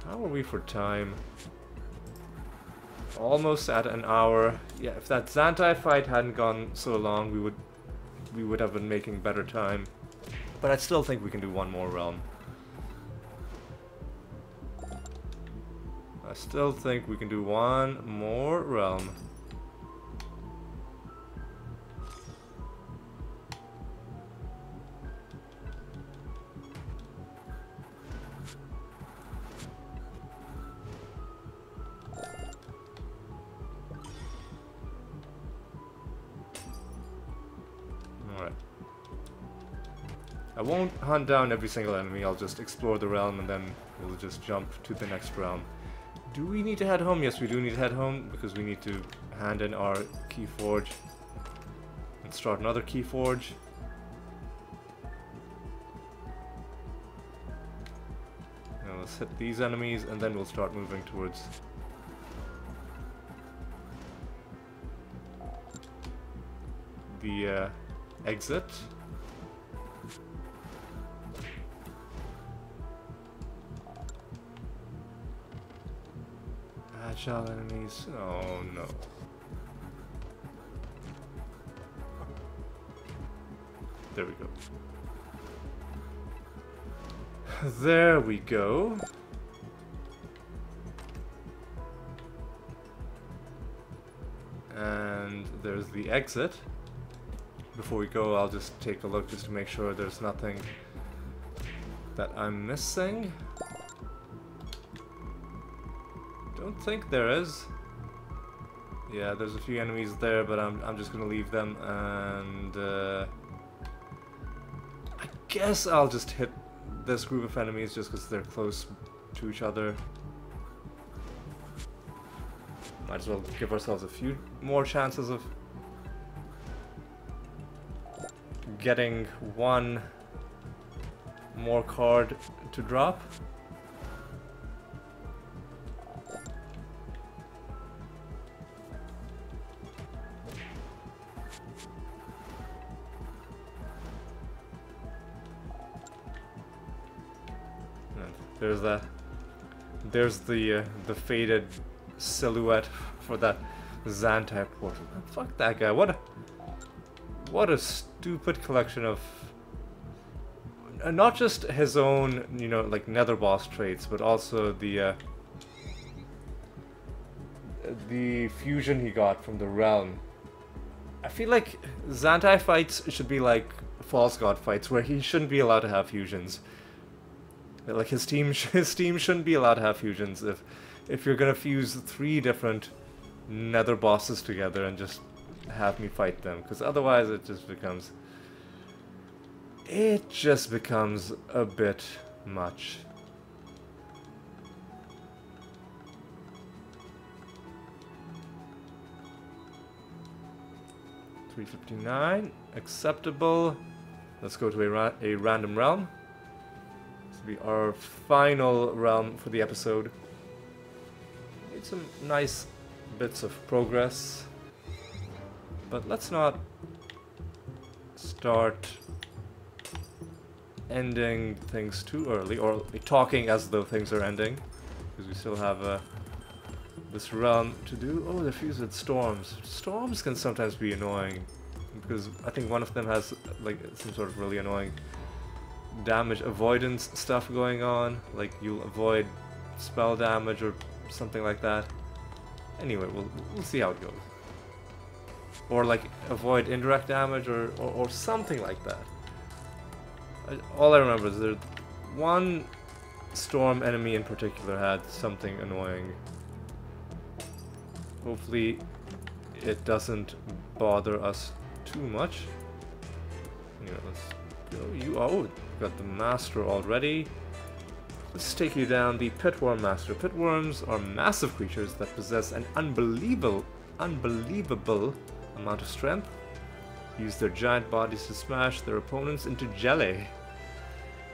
How are we for time? Almost at an hour. Yeah, if that Zantai fight hadn't gone so long, we would have been making better time. But I still think we can do one more realm. I still think we can do one more realm. Alright. I won't hunt down every single enemy, I'll just explore the realm and then we'll just jump to the next realm. Do we need to head home? Yes, we do need to head home because we need to hand in our key forge and start another key forge. Now let's hit these enemies and then we'll start moving towards the exit. Agile enemies. Oh no. There we go. There we go. And there's the exit. Before we go, I'll just take a look just to make sure there's nothing that I'm missing. Don't think there is. Yeah, there's a few enemies there, but I'm just gonna leave them, and I guess I'll just hit this group of enemies just because they're close to each other. Might as well give ourselves a few more chances of getting one more card to drop. There's that. There's the faded silhouette for that Zantai portal. Fuck that guy. What a stupid collection of not just his own, you know, like nether boss traits, but also the fusion he got from the realm. I feel like Zantai fights should be like False God fights, where he shouldn't be allowed to have fusions. Like his team shouldn't be allowed to have fusions. If you're gonna fuse 3 different nether bosses together and just have me fight them, because otherwise it just becomes a bit much. $359, acceptable. Let's go to a random realm. This will be our final realm for the episode. Made some nice bits of progress, but let's not start ending things too early, or talking as though things are ending, because we still have this realm to do. Oh, they're fused with storms. Storms can sometimes be annoying, because I think one of them has like some sort of really annoying damage avoidance stuff going on, like you'll avoid spell damage or something like that. Anyway, we'll see how it goes. Or like avoid indirect damage or something like that. All I remember is there one storm enemy in particular had something annoying. Hopefully it doesn't bother us too much. Anyway, let's go. Oh, got the master already. Let's take you down the Pitworm Master. Pitworms are massive creatures that possess an unbelievable amount of strength. Use their giant bodies to smash their opponents into jelly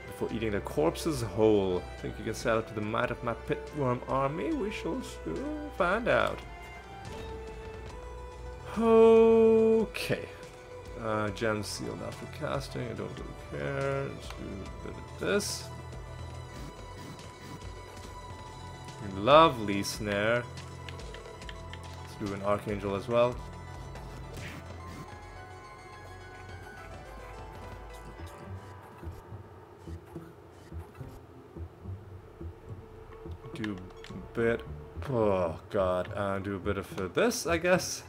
before eating their corpses whole. Think you can stand up to the might of my Pitworm army? We shall soon find out. Okay. Gems sealed after casting. I don't really care. Let's do a bit of this. Lovely snare. Let's do an Archangel as well. Do a bit. Oh god. Do a bit of this, I guess.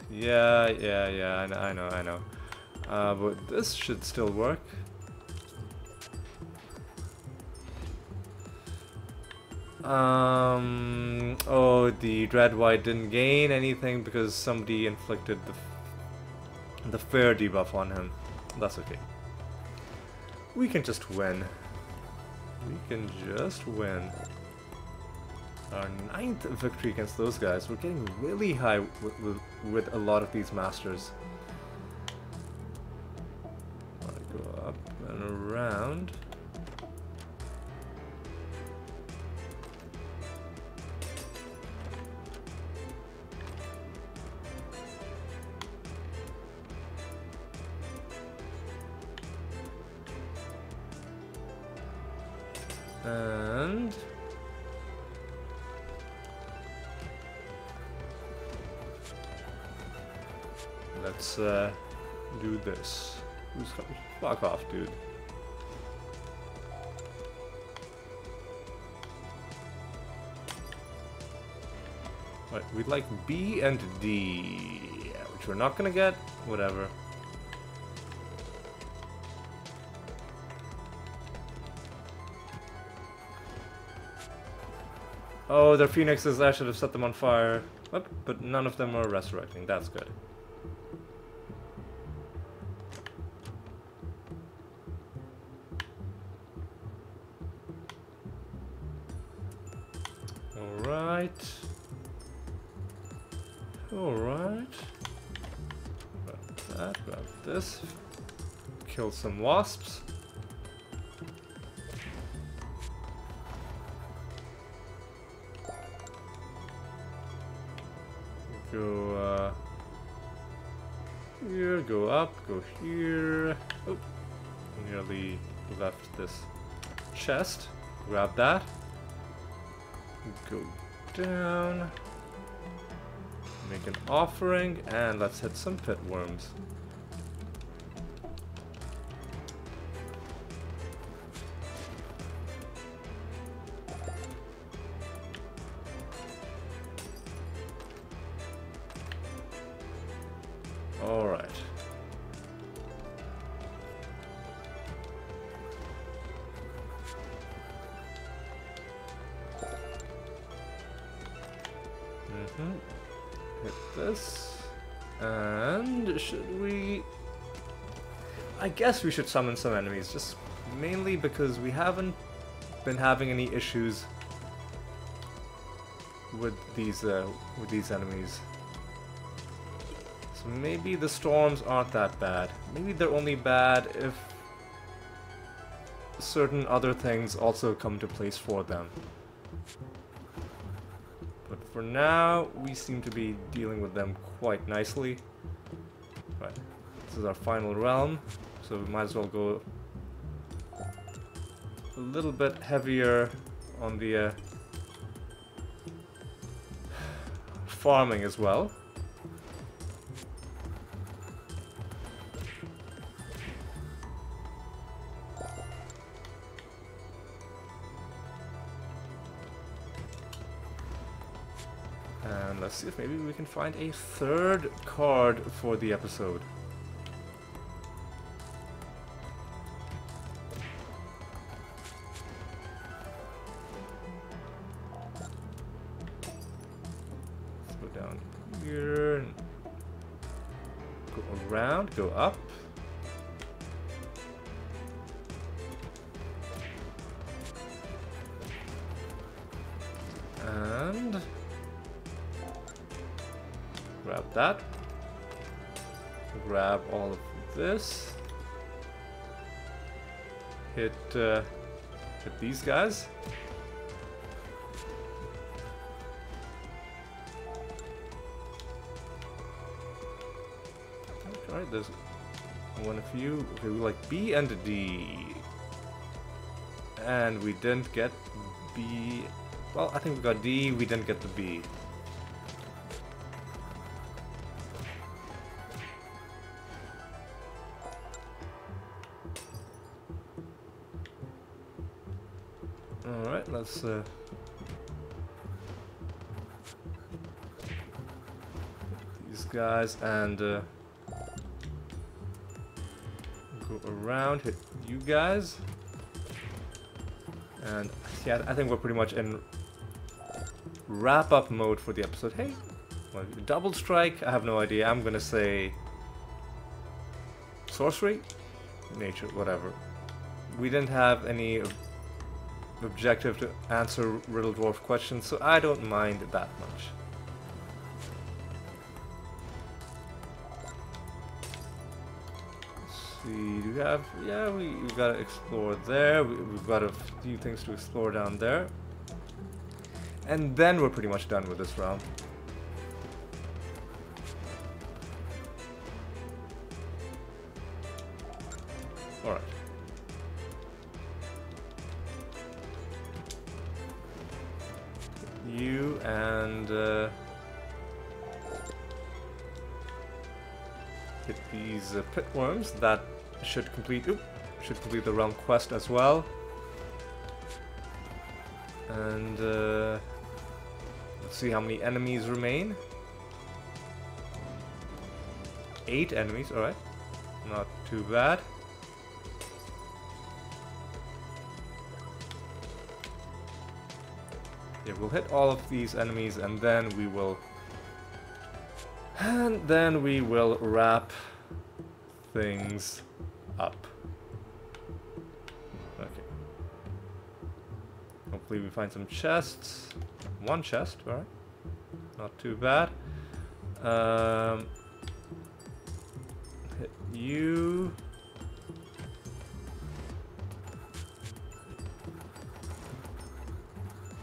Yeah. I know. But this should still work. Oh, the Dread White didn't gain anything because somebody inflicted the fair debuff on him. That's okay. We can just win. Our 9th victory against those guys. We're getting really high with a lot of these masters. Go up and around. And let's do this. Fuck off, dude. Right, we'd like B and D, which we're not gonna get. Whatever. Oh, they're phoenixes. I should have set them on fire. Oop, but none of them are resurrecting. That's good. Alright. Grab that, grab this. Kill some wasps. Go here, go up, go here. Oh, nearly left this chest. Grab that. Go down. Make an offering, and let's hit some pit worms. All right. Hit this. And should we... I guess we should summon some enemies, just mainly because we haven't been having any issues with these enemies. So maybe the storms aren't that bad. Maybe they're only bad if certain other things also come to place for them. But for now, we seem to be dealing with them quite nicely. Right, this is our final realm, so we might as well go a little bit heavier on the farming as well. And let's see if maybe we can find a third card for the episode. Let's go down here, and go around, go up. And grab that. Grab all of this. Hit these guys. Alright, there's one of you. Okay, we like B and D. And we didn't get B. Well, I think we got D, we didn't get the B. Alright, let's these guys and go around, hit you guys. And yeah, I think we're pretty much in wrap-up mode for the episode. Hey, double strike? I have no idea. I'm gonna say sorcery? Nature, whatever. We didn't have any objective to answer Riddle Dwarf questions, so I don't mind that much. Let's see, do we have... yeah, we've got to explore there. We've got a few things to explore down there. And then we're pretty much done with this round. Alright. You and hit these pit worms. That should complete the realm quest as well. And let's see how many enemies remain. 8 enemies, alright. Not too bad. Yeah, we'll hit all of these enemies and then we will wrap things up. Okay. Hopefully we find some chests. One chest, alright. Not too bad. Hit you.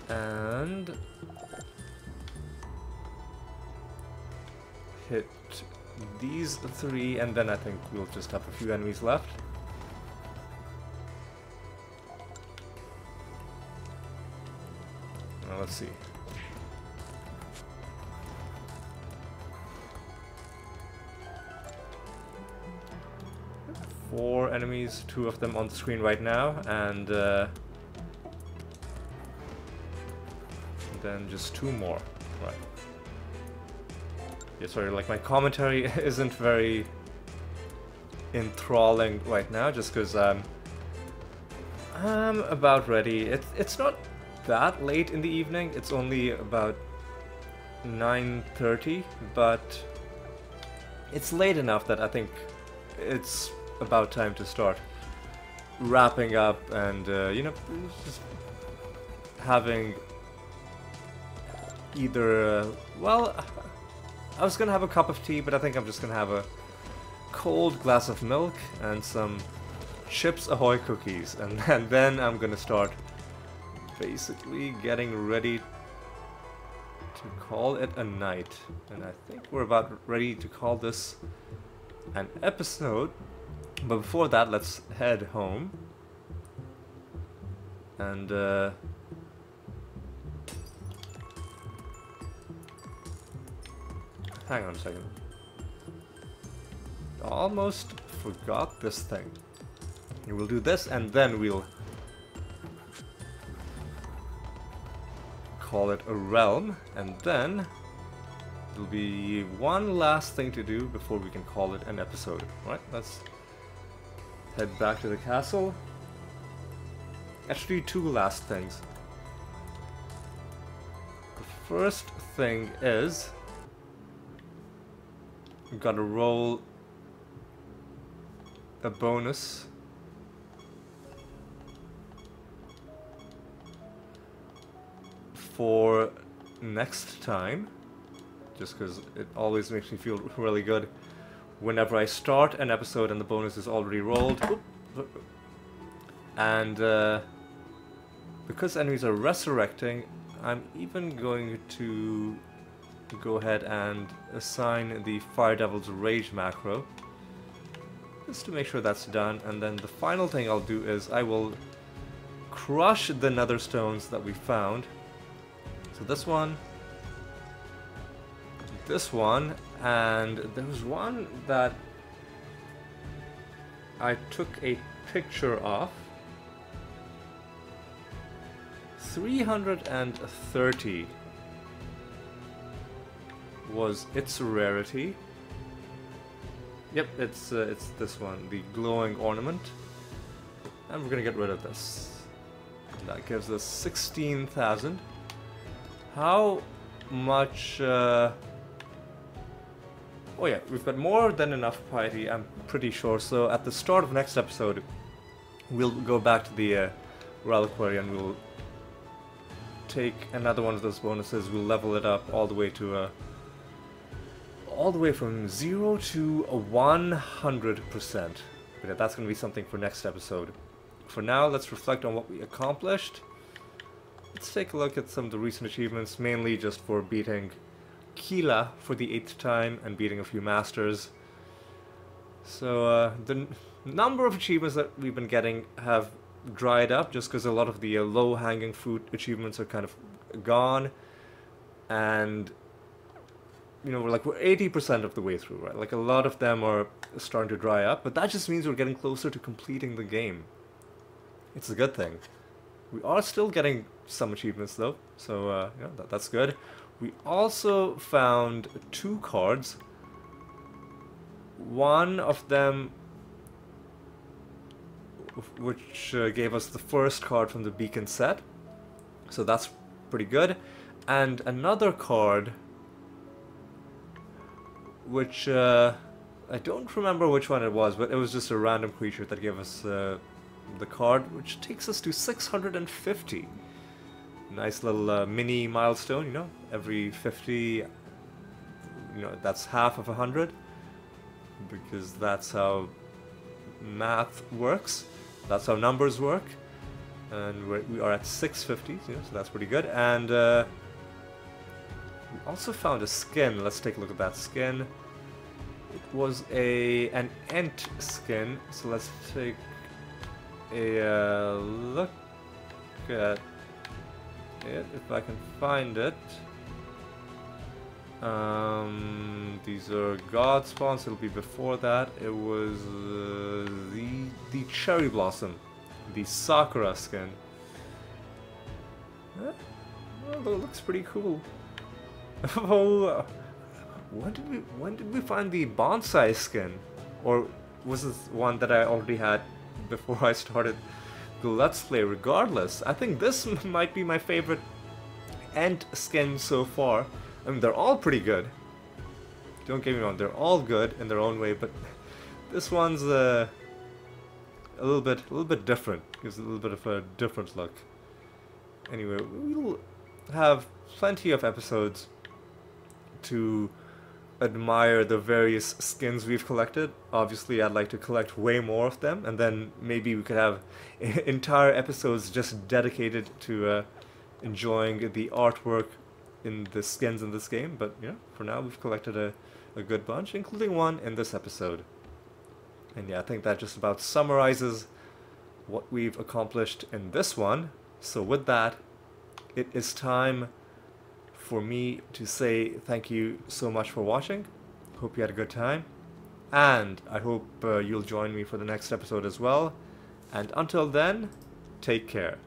And hit these 3, and then I think we'll just have a few enemies left. Now let's see. Four enemies, 2 of them on the screen right now, and then just 2 more. Right. Yeah, sorry, like my commentary isn't very enthralling right now, just because I'm about ready. It's not that late in the evening. It's only about 9:30, but it's late enough that I think it's about time to start wrapping up and, you know, just having either, well, I was gonna have a cup of tea, but I think I'm just gonna have a cold glass of milk and some Chips Ahoy cookies, and then I'm gonna start basically getting ready to call it a night. And I think we're about ready to call this an episode, but before that let's head home and hang on a second. Almost forgot this thing. We'll do this and then we'll call it a realm, and then there'll be one last thing to do before we can call it an episode. Right, let's head back to the castle. Actually, two last things. The first thing is we've got to roll a bonus for next time, just because it always makes me feel really good whenever I start an episode and the bonus is already rolled. And because enemies are resurrecting, I'm even going to go ahead and assign the Fire Devil's Rage macro, just to make sure that's done. And then the final thing I'll do is I will crush the nether stones that we found. So this one, and there was one that I took a picture of. 330 was its rarity. Yep, it's this one, the glowing ornament, and we're gonna get rid of this. That gives us 16,000. How much? Oh yeah, we've got more than enough piety, I'm pretty sure. So at the start of next episode, we'll go back to the reliquary and we'll take another one of those bonuses. We'll level it up all the way to all the way from 0 to 100%. But that's going to be something for next episode. For now, let's reflect on what we accomplished. Let's take a look at some of the recent achievements, mainly just for beating Kila for the 8th time and beating a few masters. So the number of achievements that we've been getting have dried up just because a lot of the low-hanging fruit achievements are kind of gone, and you know, we're 80% of the way through, right? Like, a lot of them are starting to dry up, but that just means we're getting closer to completing the game. It's a good thing. We are still getting some achievements though, so yeah, that's good. We also found 2 cards. One of them, which gave us the first card from the beacon set, so that's pretty good. And another card, which I don't remember which one it was, but it was just a random creature that gave us the card, which takes us to 650. Nice little mini milestone, you know, every 50, you know, that's half of 100, because that's how math works, that's how numbers work, and we are at 650, you know, so that's pretty good. And we also found a skin. Let's take a look at that skin. It was an Ent skin, so let's take a look at it, if I can find it. These are god spawns. It'll be before that. It was the cherry blossom, the Sakura skin. Well, it looks pretty cool. Oh, when did we find the bonsai skin? Or was this one that I already had before I started the Let's Play? Regardless, I think this might be my favorite Ent skin so far. I mean, they're all pretty good. Don't get me wrong, they're all good in their own way, but this one's a little bit different. Gives a little bit of a different look. Anyway, we'll have plenty of episodes to admire the various skins we've collected. Obviously, I'd like to collect way more of them, and then maybe we could have entire episodes just dedicated to enjoying the artwork in the skins in this game. But yeah, for now we've collected a good bunch, including one in this episode. And yeah, I think that just about summarizes what we've accomplished in this one. So with that, it is time for me to say thank you so much for watching. Hope you had a good time, and I hope you'll join me for the next episode as well. And until then, take care.